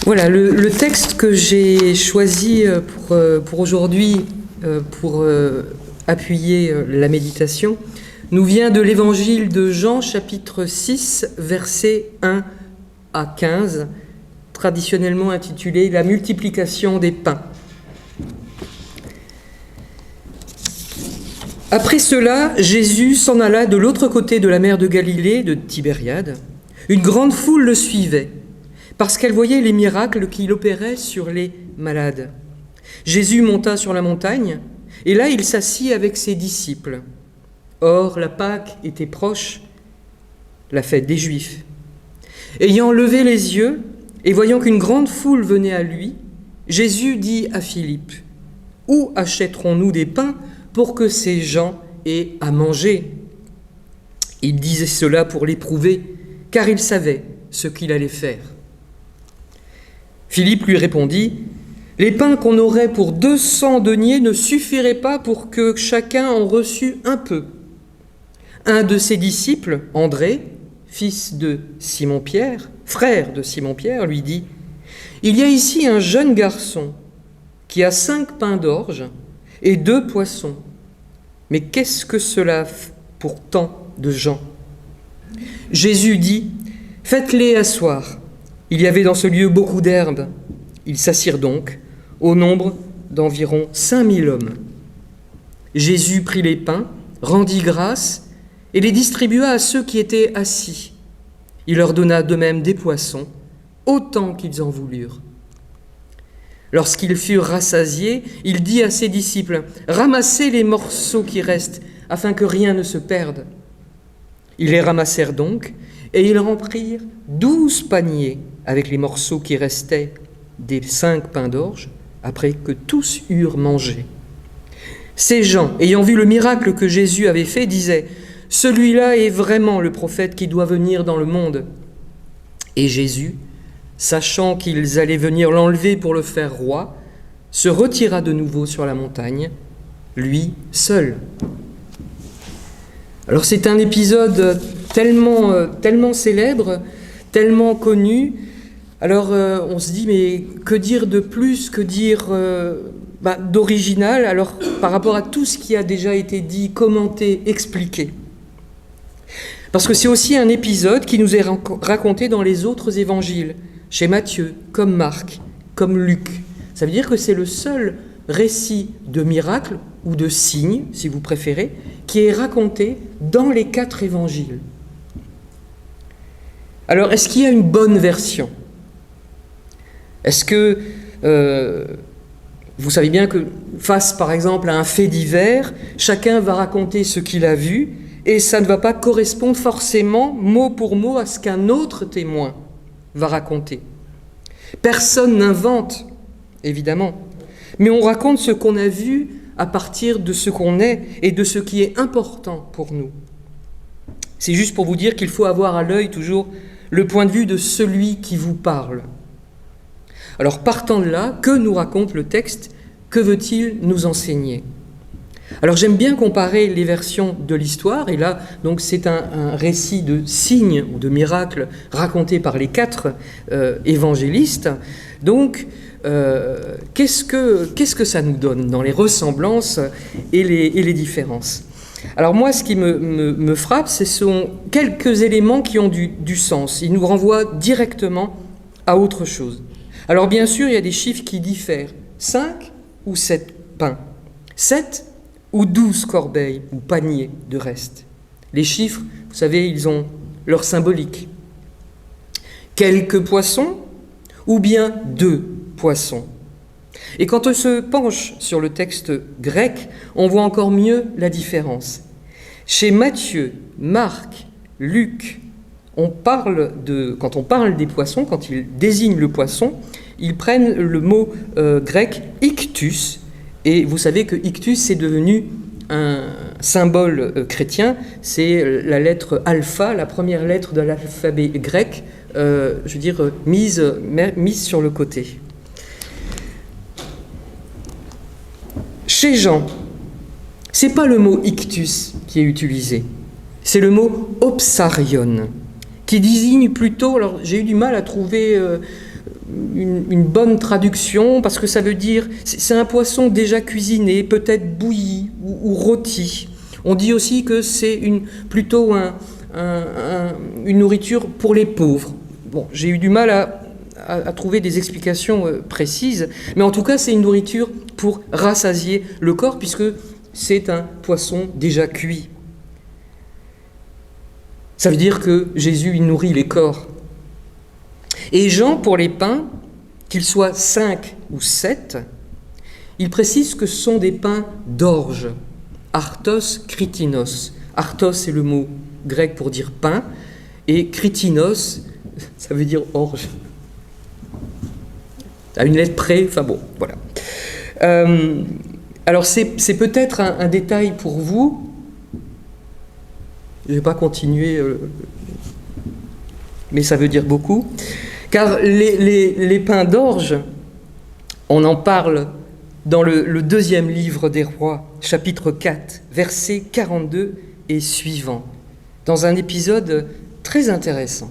Voilà, le texte que j'ai choisi pour aujourd'hui, pour appuyer la méditation, nous vient de l'évangile de Jean, chapitre 6, versets 1 à 15, traditionnellement intitulé « La multiplication des pains ». Après cela, Jésus s'en alla de l'autre côté de la mer de Galilée, de Tibériade. Une grande foule le suivait, parce qu'elle voyait les miracles qu'il opérait sur les malades. Jésus monta sur la montagne, et là il s'assit avec ses disciples. Or, la Pâque était proche, la fête des Juifs. Ayant levé les yeux, et voyant qu'une grande foule venait à lui, Jésus dit à Philippe, « Où achèterons-nous des pains pour que ces gens aient à manger ?» Il disait cela pour l'éprouver, car il savait ce qu'il allait faire. Philippe lui répondit, « Les pains qu'on aurait pour 200 deniers ne suffiraient pas pour que chacun en reçût un peu. » Un de ses disciples, André, fils de Simon-Pierre, frère de Simon-Pierre, lui dit, « Il y a ici un jeune garçon qui a 5 pains d'orge et 2 poissons. Mais qu'est-ce que cela pour tant de gens ?» Jésus dit, « Faites-les asseoir. » Il y avait dans ce lieu beaucoup d'herbes. Ils s'assirent donc, au nombre d'environ 5000 hommes. Jésus prit les pains, rendit grâce et les distribua à ceux qui étaient assis. Il leur donna de même des poissons, autant qu'ils en voulurent. Lorsqu'ils furent rassasiés, il dit à ses disciples, « Ramassez les morceaux qui restent, afin que rien ne se perde. » Ils les ramassèrent donc, et ils remplirent 12 paniers avec les morceaux qui restaient des 5 pains d'orge, après que tous eurent mangé. Ces gens, ayant vu le miracle que Jésus avait fait, disaient, « Celui-là est vraiment le prophète qui doit venir dans le monde. » Et Jésus, sachant qu'ils allaient venir l'enlever pour le faire roi, se retira de nouveau sur la montagne, lui seul. Alors c'est un épisode tellement célèbre, tellement connu. Alors on se dit, mais que dire de plus, que dire d'original, alors par rapport à tout ce qui a déjà été dit, commenté, expliqué. Parce que c'est aussi un épisode qui nous est raconté dans les autres évangiles, chez Matthieu, comme Marc, comme Luc. Ça veut dire que c'est le seul récit de miracle, ou de signe, si vous préférez, qui est raconté dans les 4 évangiles. Alors, est-ce qu'il y a une bonne version ? Est-ce que, vous savez bien que face, par exemple, à un fait divers, chacun va raconter ce qu'il a vu, et ça ne va pas correspondre forcément, mot pour mot, à ce qu'un autre témoin va raconter. Personne n'invente, évidemment, mais on raconte ce qu'on a vu à partir de ce qu'on est et de ce qui est important pour nous. C'est juste pour vous dire qu'il faut avoir à l'œil toujours le point de vue de celui qui vous parle. Alors partant de là, que nous raconte le texte ? Que veut-il nous enseigner ? Alors j'aime bien comparer les versions de l'histoire, et là donc c'est un récit de signes ou de miracles raconté par les 4 évangélistes. Donc qu'est-ce que ça nous donne dans les ressemblances et les différences ? Alors moi, ce qui me frappe, ce sont quelques éléments qui ont du sens. Ils nous renvoient directement à autre chose. Alors bien sûr, il y a des chiffres qui diffèrent. 5 ou 7 pains, 7 ou 12 corbeilles ou paniers de reste. Les chiffres, vous savez, ils ont leur symbolique. Quelques poissons ou bien 2 poissons. Et quand on se penche sur le texte grec, on voit encore mieux la différence. Chez Matthieu, Marc, Luc, quand on parle des poissons, quand ils désignent le poisson, ils prennent le mot grec ictus, et vous savez que ictus c'est devenu un symbole chrétien, c'est la lettre alpha, la première lettre de l'alphabet grec, mise sur le côté. Chez Jean, c'est pas le mot ictus qui est utilisé, c'est le mot opsarion, qui désigne plutôt, alors j'ai eu du mal à trouver une bonne traduction, parce que ça veut dire, c'est un poisson déjà cuisiné, peut-être bouilli ou rôti. On dit aussi que c'est plutôt une nourriture pour les pauvres. Bon, j'ai eu du mal à trouver des explications précises, mais en tout cas, c'est une nourriture pour rassasier le corps, puisque c'est un poisson déjà cuit. Ça veut dire que Jésus, il nourrit les corps. Et Jean, pour les pains, qu'ils soient 5 ou 7, il précise que ce sont des pains d'orge, artos kritinos. Artos, c'est le mot grec pour dire pain, et kritinos, ça veut dire orge. À une lettre près, enfin bon, voilà. Alors c'est peut-être un détail pour vous. Je ne vais pas continuer, mais ça veut dire beaucoup. Car les pains d'orge, on en parle dans le deuxième livre des Rois, chapitre 4, versets 42 et suivants, dans un épisode très intéressant.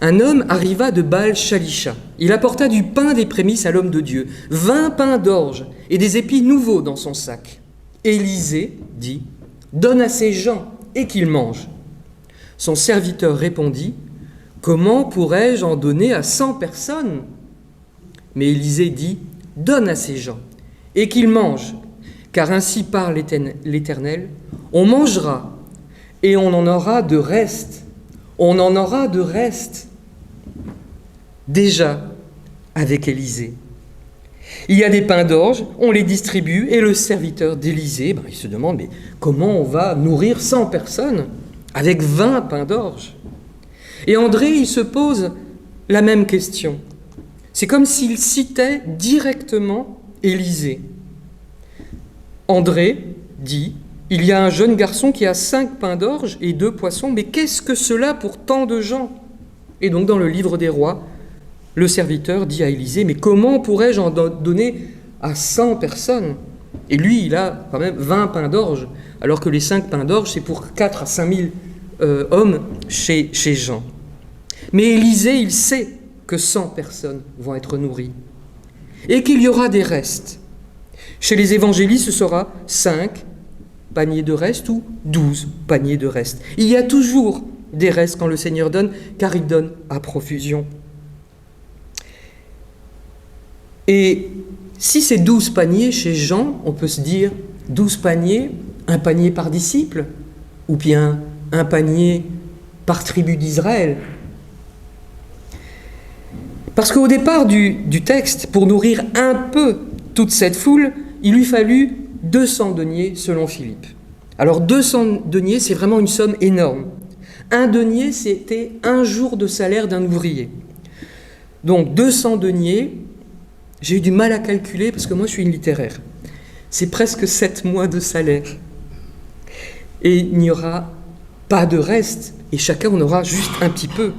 Un homme arriva de Baal-Shalisha. Il apporta du pain des prémices à l'homme de Dieu, 20 pains d'orge et des épis nouveaux dans son sac. Élisée dit « Donne à ces gens et qu'ils mangent. » Son serviteur répondit « Comment pourrais-je en donner à 100 personnes ?» Mais Élisée dit « Donne à ces gens et qu'ils mangent, car ainsi parle l'Éternel, on mangera et on en aura de reste. On en aura de reste. » Déjà, avec Élisée. Il y a des pains d'orge, on les distribue, et le serviteur d'Élisée, il se demande, mais comment on va nourrir 100 personnes avec 20 pains d'orge? Et André, il se pose la même question. C'est comme s'il citait directement Élisée. André dit, il y a un jeune garçon qui a 5 pains d'orge et 2 poissons, mais qu'est-ce que cela pour tant de gens? Et donc dans le livre des Rois, le serviteur dit à Élisée, mais comment pourrais-je en donner à 100 personnes? Et lui, il a quand même 20 pains d'orge, alors que les 5 pains d'orge, c'est pour 4 à 5 000 hommes chez Jean. Mais Élisée, il sait que 100 personnes vont être nourries et qu'il y aura des restes. Chez les évangélistes, ce sera 5 paniers de reste ou 12 paniers de reste. Il y a toujours des restes quand le Seigneur donne, car il donne à profusion. Et si c'est 12 paniers chez Jean, on peut se dire 12 paniers, un panier par disciple, ou bien un panier par tribu d'Israël. Parce qu'au départ du texte, pour nourrir un peu toute cette foule, il lui fallut 200 deniers selon Philippe. Alors 200 deniers, c'est vraiment une somme énorme. Un denier, c'était un jour de salaire d'un ouvrier. Donc 200 deniers, j'ai eu du mal à calculer parce que moi je suis une littéraire. C'est presque 7 mois de salaire. Et il n'y aura pas de reste, et chacun en aura juste un petit peu.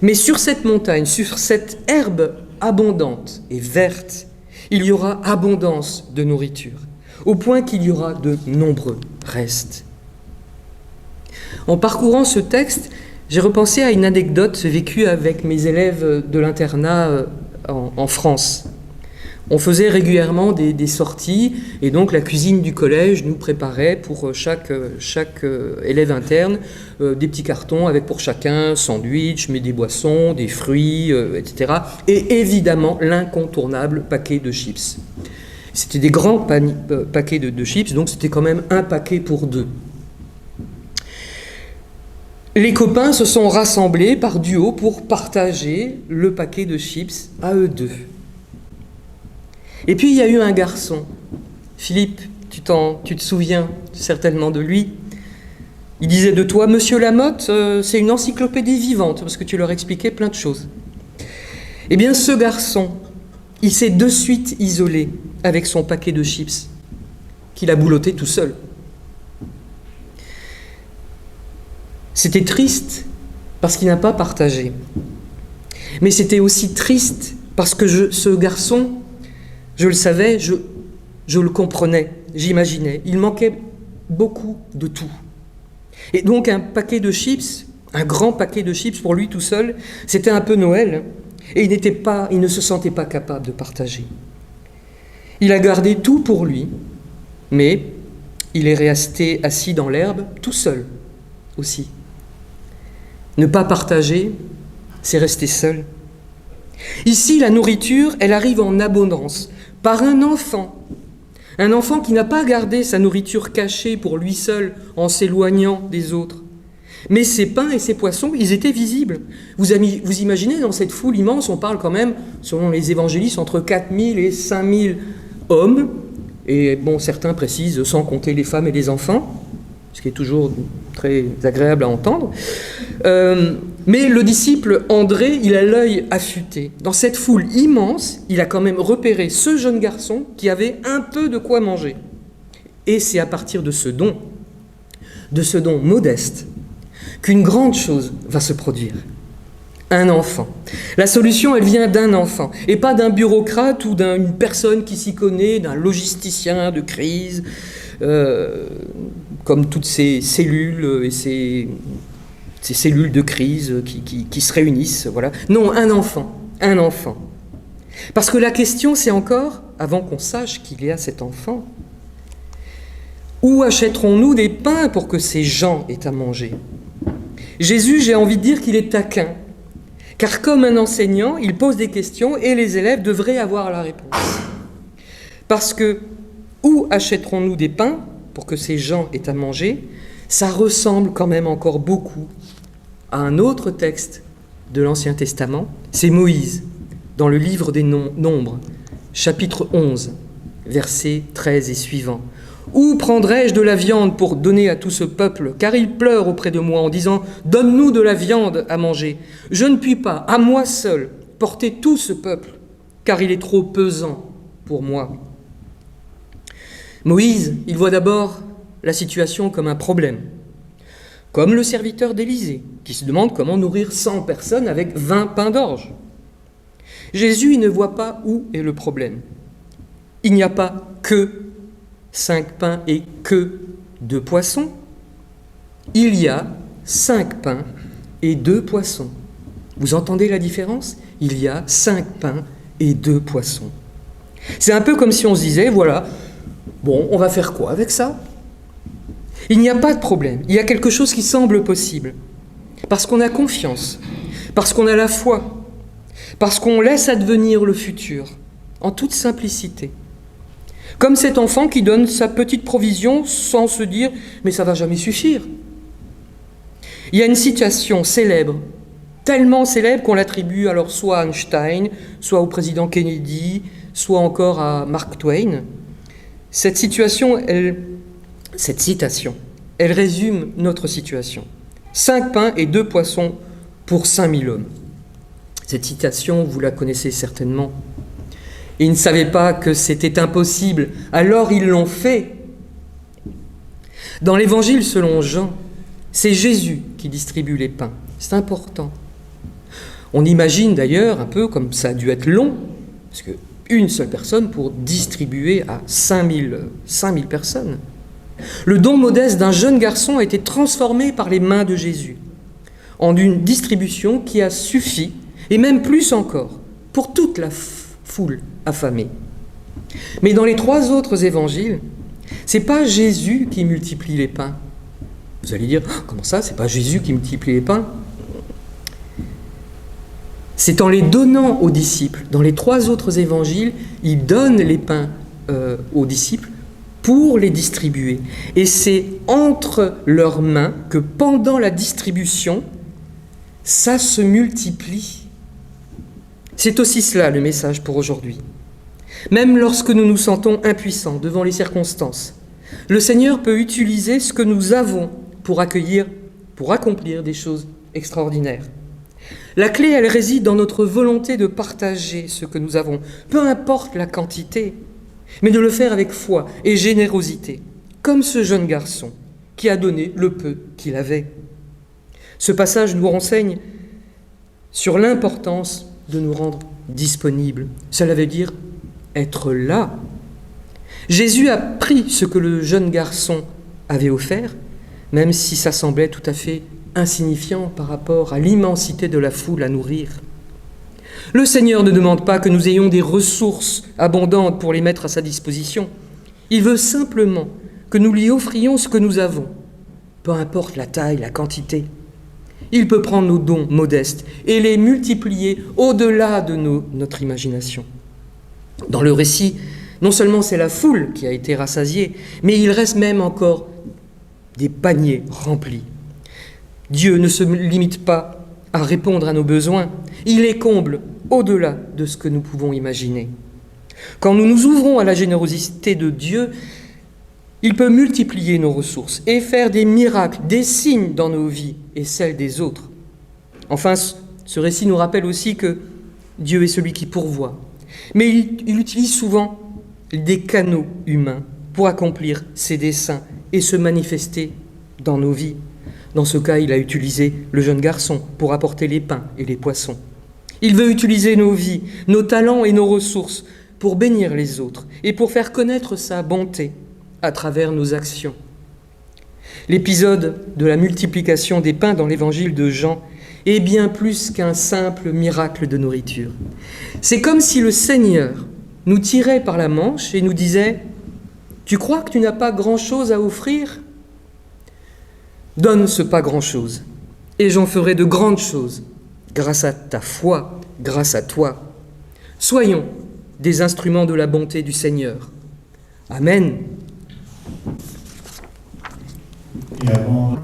Mais sur cette montagne, sur cette herbe abondante et verte, il y aura abondance de nourriture, au point qu'il y aura de nombreux restes. En parcourant ce texte, j'ai repensé à une anecdote vécue avec mes élèves de l'internat en France. On faisait régulièrement des sorties, et donc la cuisine du collège nous préparait pour chaque élève interne des petits cartons avec pour chacun sandwich, mais des boissons, des fruits, etc. Et évidemment l'incontournable paquet de chips. C'était des grands paquets de chips, donc c'était quand même un paquet pour 2. Les copains se sont rassemblés par duo pour partager le paquet de chips à eux deux. Et puis il y a eu un garçon, Philippe, tu te souviens certainement de lui. Il disait de toi, Monsieur Lamotte, c'est une encyclopédie vivante, parce que tu leur expliquais plein de choses. Eh bien ce garçon, il s'est de suite isolé avec son paquet de chips, qu'il a boulotté tout seul. C'était triste parce qu'il n'a pas partagé. Mais c'était aussi triste parce que ce garçon, je le savais, je le comprenais, j'imaginais. Il manquait beaucoup de tout. Et donc un paquet de chips, un grand paquet de chips pour lui tout seul, c'était un peu Noël. et il ne se sentait pas capable de partager. Il a gardé tout pour lui, mais il est resté assis dans l'herbe, tout seul aussi. Ne pas partager, c'est rester seul. Ici, la nourriture, elle arrive en abondance, par un enfant qui n'a pas gardé sa nourriture cachée pour lui seul en s'éloignant des autres. Mais ces pains et ces poissons, ils étaient visibles. Vous imaginez, dans cette foule immense, on parle quand même, selon les évangélistes, entre 4000 et 5000 hommes, et bon, certains précisent sans compter les femmes et les enfants, ce qui est toujours très agréable à entendre. Mais le disciple André, il a l'œil affûté. Dans cette foule immense, il a quand même repéré ce jeune garçon qui avait un peu de quoi manger. Et c'est à partir de ce don modeste, qu'une grande chose va se produire. Un enfant. La solution, elle vient d'un enfant, et pas d'un bureaucrate ou d'une personne qui s'y connaît, d'un logisticien de crise, comme toutes ces cellules et ces cellules de crise qui se réunissent. Voilà. Non, un enfant. Parce que la question, c'est encore, avant qu'on sache qu'il y a cet enfant, où achèterons-nous des pains pour que ces gens aient à manger ? Jésus, j'ai envie de dire qu'il est taquin, car comme un enseignant, il pose des questions et les élèves devraient avoir la réponse. Parce que où achèterons-nous des pains pour que ces gens aient à manger ? Ça ressemble quand même encore beaucoup à un autre texte de l'Ancien Testament, c'est Moïse, dans le livre des Nombres, chapitre 11, versets 13 et suivants. « Où prendrai-je de la viande pour donner à tout ce peuple ? Car il pleure auprès de moi en disant « Donne-nous de la viande à manger. Je ne puis pas, à moi seul, porter tout ce peuple, car il est trop pesant pour moi. » Moïse, il voit d'abord la situation comme un problème, comme le serviteur d'Élysée, qui se demande comment nourrir 100 personnes avec 20 pains d'orge. Jésus, il ne voit pas où est le problème. Il n'y a pas que 5 pains et que 2 poissons. Il y a 5 pains et 2 poissons. Vous entendez la différence ? Il y a 5 pains et 2 poissons. C'est un peu comme si on se disait, voilà, bon, on va faire quoi avec ça ? Il n'y a pas de problème, il y a quelque chose qui semble possible. Parce qu'on a confiance, parce qu'on a la foi, parce qu'on laisse advenir le futur, en toute simplicité. Comme cet enfant qui donne sa petite provision sans se dire « mais ça ne va jamais suffire ». Il y a une citation célèbre, tellement célèbre qu'on l'attribue alors soit à Einstein, soit au président Kennedy, soit encore à Mark Twain. Cette citation, elle résume notre situation. 5 pains et 2 poissons pour 5000 hommes. Cette citation, vous la connaissez certainement. Ils ne savaient pas que c'était impossible, alors ils l'ont fait. Dans l'évangile selon Jean, c'est Jésus qui distribue les pains. C'est important. On imagine d'ailleurs un peu comme ça a dû être long, parce qu'une seule personne pour distribuer à 5000 personnes. Le don modeste d'un jeune garçon a été transformé par les mains de Jésus en une distribution qui a suffi, et même plus encore, pour toute la foule affamée. Mais dans les 3 autres évangiles, c'est pas Jésus qui multiplie les pains. Vous allez dire, comment ça, c'est pas Jésus qui multiplie les pains ? C'est en les donnant aux disciples. Dans les 3 autres évangiles, il donne les pains aux disciples pour les distribuer. Et c'est entre leurs mains que pendant la distribution, ça se multiplie. C'est aussi cela le message pour aujourd'hui. Même lorsque nous nous sentons impuissants devant les circonstances, le Seigneur peut utiliser ce que nous avons pour accomplir des choses extraordinaires. La clé, elle réside dans notre volonté de partager ce que nous avons, peu importe la quantité, mais de le faire avec foi et générosité, comme ce jeune garçon qui a donné le peu qu'il avait. Ce passage nous renseigne sur l'importance de nous rendre disponibles. Cela veut dire être là. Jésus a pris ce que le jeune garçon avait offert, même si ça semblait tout à fait insignifiant par rapport à l'immensité de la foule à nourrir. Le Seigneur ne demande pas que nous ayons des ressources abondantes pour les mettre à sa disposition. Il veut simplement que nous lui offrions ce que nous avons, peu importe la taille, la quantité. Il peut prendre nos dons modestes et les multiplier au-delà de notre imagination. Dans le récit, non seulement c'est la foule qui a été rassasiée, mais il reste même encore des paniers remplis. Dieu ne se limite pas à répondre à nos besoins, il les comble au-delà de ce que nous pouvons imaginer. Quand nous nous ouvrons à la générosité de Dieu, il peut multiplier nos ressources et faire des miracles, des signes dans nos vies et celles des autres. Enfin, ce récit nous rappelle aussi que Dieu est celui qui pourvoit, mais il utilise souvent des canaux humains pour accomplir ses desseins et se manifester dans nos vies. Dans ce cas, il a utilisé le jeune garçon pour apporter les pains et les poissons. Il veut utiliser nos vies, nos talents et nos ressources pour bénir les autres et pour faire connaître sa bonté à travers nos actions. L'épisode de la multiplication des pains dans l'évangile de Jean est bien plus qu'un simple miracle de nourriture. C'est comme si le Seigneur nous tirait par la manche et nous disait « Tu crois que tu n'as pas grand-chose à offrir ? Donne ce pas grand-chose, et j'en ferai de grandes choses, grâce à ta foi, grâce à toi. Soyons des instruments de la bonté du Seigneur. Amen. Et avant...